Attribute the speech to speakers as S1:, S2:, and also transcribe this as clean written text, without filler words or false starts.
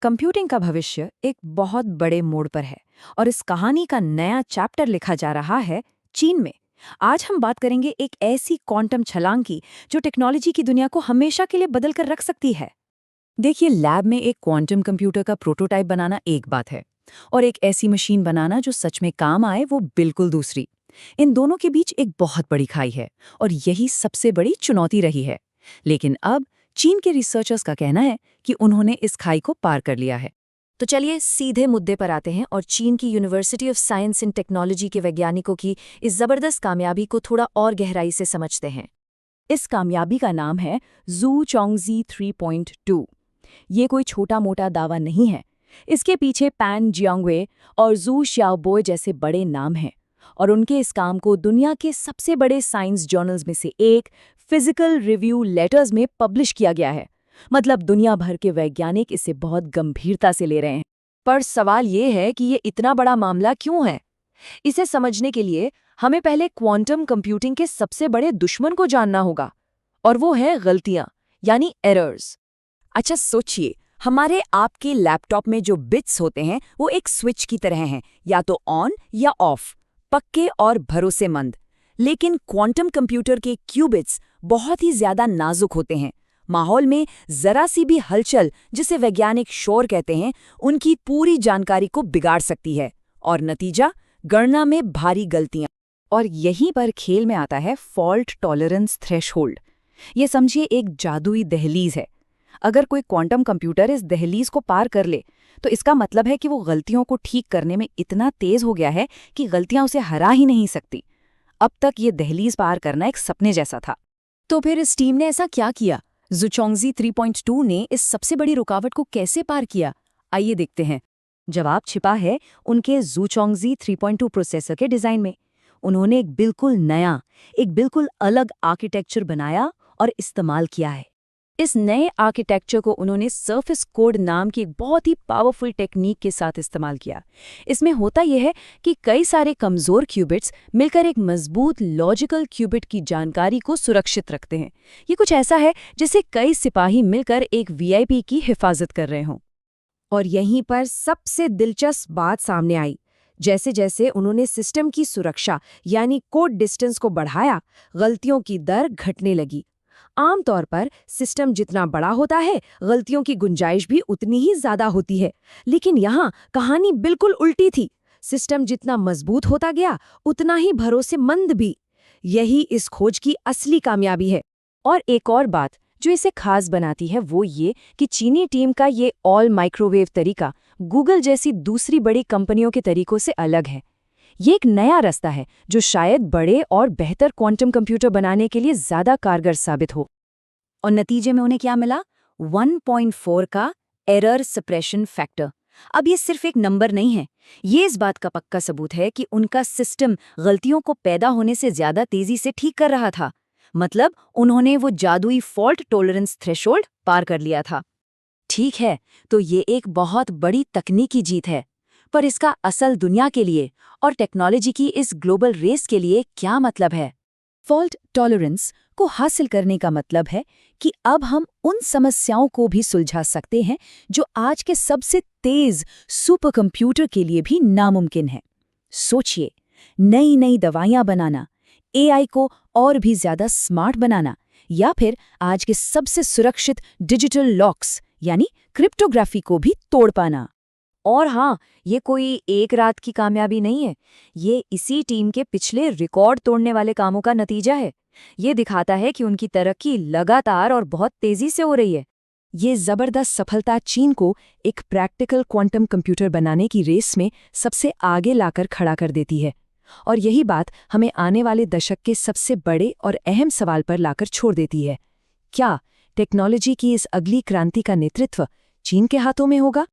S1: Computing का भविष्य एक बहुत बड़े मोड़ पर है और इस कहानी का नया चैप्टर लिखा जा रहा है चीन में। आज हम बात करेंगे एक ऐसी क्वांटम छलांग की जो टेक्नोलॉजी की दुनिया को हमेशा के लिए बदल कर रख सकती है। देखिए, लैब में एक क्वांटम कंप्यूटर का प्रोटोटाइप बनाना एक बात है और एक ऐसी मशीन बनाना जो सच में काम आए वो बिल्कुल दूसरी। इन दोनों के बीच एक बहुत बड़ी खाई है और यही सबसे बड़ी चुनौती रही है। लेकिन अब चीन के रिसर्चर्स का कहना है कि उन्होंने इस खाई को पार कर लिया है। तो चलिए सीधे मुद्दे पर आते हैं और चीन की university of science and technology के वैज्ञानिकों की इस जबरदस्त कामयाबी को थोड़ा और गहराई से समझते हैं। इस कामयाबी का नाम है जू चोंगजी 3.2। ये कोई छोटा मोटा दावा नहीं है। इसके पीछे पैन जियांगवे और जू शाओबोय जैसे बड़े नाम हैं और उनके इस काम को दुनिया के सबसे बड़े साइंस जर्नल्स में से एक फिजिकल रिव्यू लेटर्स में पब्लिश किया गया है। मतलब दुनिया भर के वैज्ञानिक इसे बहुत गंभीरता से ले रहे हैं। पर सवाल ये है कि ये इतना बड़ा मामला क्यों है? इसे समझने के लिए हमें पहले क्वांटम कंप्यूटिंग के सबसे बड़े दुश्मन को जानना होगा और वो है गलतियां, यानी एरर्स। अच्छा सोचिए, हमारे आपके लैपटॉप में जो बिट्स होते हैं वो एक स्विच की तरह हैं, या तो ऑन या ऑफ, पक्के और भरोसेमंद। लेकिन क्वांटम कंप्यूटर के क्यूबिट्स बहुत ही ज्यादा नाजुक होते हैं। माहौल में जरा सी भी हलचल, जिसे वैज्ञानिक शोर कहते हैं, उनकी पूरी जानकारी को बिगाड़ सकती है और नतीजा गणना में भारी गलतियां। और यहीं पर खेल में आता है फॉल्ट टॉलरेंस थ्रेशहोल्ड। ये समझिए एक जादुई दहलीज है। अगर कोई क्वांटम कंप्यूटर इस दहलीज को पार कर ले तो इसका मतलब है कि वो गलतियों को ठीक करने में इतना तेज हो गया है कि गलतियां उसे हरा ही नहीं सकती। अब तक ये दहलीज पार करना एक सपने जैसा था। तो फिर इस टीम ने ऐसा क्या किया? ज़ूचोंगजी 3.2 ने इस सबसे बड़ी रुकावट को कैसे पार किया? आइए देखते हैं। जवाब छिपा है उनके ज़ूचोंगजी 3.2 प्रोसेसर के डिजाइन में। उन्होंने एक बिल्कुल नया, एक बिल्कुल अलग आर्किटेक्चर बनाया और इस्तेमाल किया है। इस नए आर्किटेक्चर को उन्होंने सरफेस कोड नाम की एक बहुत ही पावरफुल टेक्निक के साथ इस्तेमाल किया। इसमें होता यह है कि कई सारे कमज़ोर क्यूबिट्स मिलकर एक मजबूत लॉजिकल क्यूबिट की जानकारी को सुरक्षित रखते हैं। ये कुछ ऐसा है जैसे कई सिपाही मिलकर एक वीआईपी की हिफाजत कर रहे हों। और यहीं पर सबसे दिलचस्प बात सामने आई। जैसे जैसे उन्होंने सिस्टम की सुरक्षा यानी कोड डिस्टेंस को बढ़ाया, गलतियों की दर घटने लगी। आमतौर पर सिस्टम जितना बड़ा होता है, गलतियों की गुंजाइश भी उतनी ही ज्यादा होती है। लेकिन यहाँ कहानी बिल्कुल उल्टी थी। सिस्टम जितना मजबूत होता गया, उतना ही भरोसेमंद भी। यही इस खोज की असली कामयाबी है। और एक और बात जो इसे खास बनाती है वो ये कि चीनी टीम का ये ऑल माइक्रोवेव तरीका गूगल जैसी दूसरी बड़ी कंपनियों के तरीकों से अलग है। ये एक नया रास्ता है जो शायद बड़े और बेहतर क्वांटम कंप्यूटर बनाने के लिए ज्यादा कारगर साबित हो। और नतीजे में उन्हें क्या मिला? 1.4 का एरर सप्रेशन फैक्टर। अब ये सिर्फ एक नंबर नहीं है, ये इस बात का पक्का सबूत है कि उनका सिस्टम गलतियों को पैदा होने से ज्यादा तेजी से ठीक कर रहा था। मतलब उन्होंने वो जादुई फॉल्ट टॉलरेंस थ्रेशोल्ड पार कर लिया था। ठीक है, तो ये एक बहुत बड़ी तकनीकी जीत है, पर इसका असल दुनिया के लिए और टेक्नोलॉजी की इस ग्लोबल रेस के लिए क्या मतलब है? फॉल्ट टॉलरेंस को हासिल करने का मतलब है कि अब हम उन समस्याओं को भी सुलझा सकते हैं जो आज के सबसे तेज सुपर कंप्यूटर के लिए भी नामुमकिन है। सोचिए, नई नई दवाइयां बनाना, एआई को और भी ज्यादा स्मार्ट बनाना, या फिर आज के सबसे सुरक्षित डिजिटल लॉक्स यानी क्रिप्टोग्राफी को भी तोड़ पाना। और हाँ, ये कोई एक रात की कामयाबी नहीं है। ये इसी टीम के पिछले रिकॉर्ड तोड़ने वाले कामों का नतीजा है। ये दिखाता है कि उनकी तरक्की लगातार और बहुत तेजी से हो रही है। ये जबरदस्त सफलता चीन को एक प्रैक्टिकल क्वांटम कंप्यूटर बनाने की रेस में सबसे आगे लाकर खड़ा कर देती है। और यही बात हमें आने वाले दशक के सबसे बड़े और अहम सवाल पर लाकर छोड़ देती है। क्या टेक्नोलॉजी की इस अगली क्रांति का नेतृत्व चीन के हाथों में होगा?